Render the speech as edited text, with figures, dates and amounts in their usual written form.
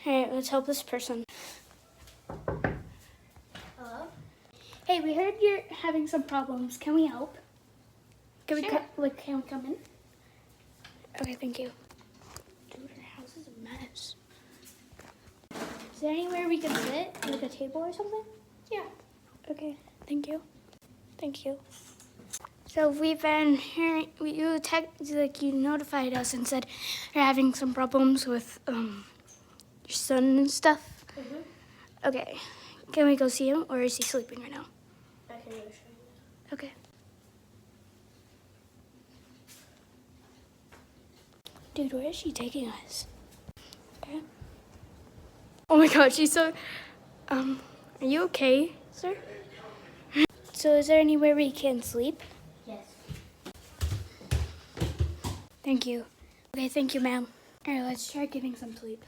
Alright, let's help this person. Hello? Hey, we heard you're having some problems. Can we help? Can Sure. can we come in? Okay, thank you. Dude, our house is a mess. Is there anywhere we could sit? Like a table or something? Yeah. Okay, thank you. Thank you. So we've been hearing, you notified us and said you're having some problems with your son and stuff. Mm-hmm. Okay, can we go see him, or is he sleeping right now? I can go show you. Okay. Dude, where is she taking us? Okay. Oh my God, she's so. Are you okay, sir? So, is there anywhere we can sleep? Yes. Thank you. Okay, thank you, ma'am. All right, let's try getting some sleep.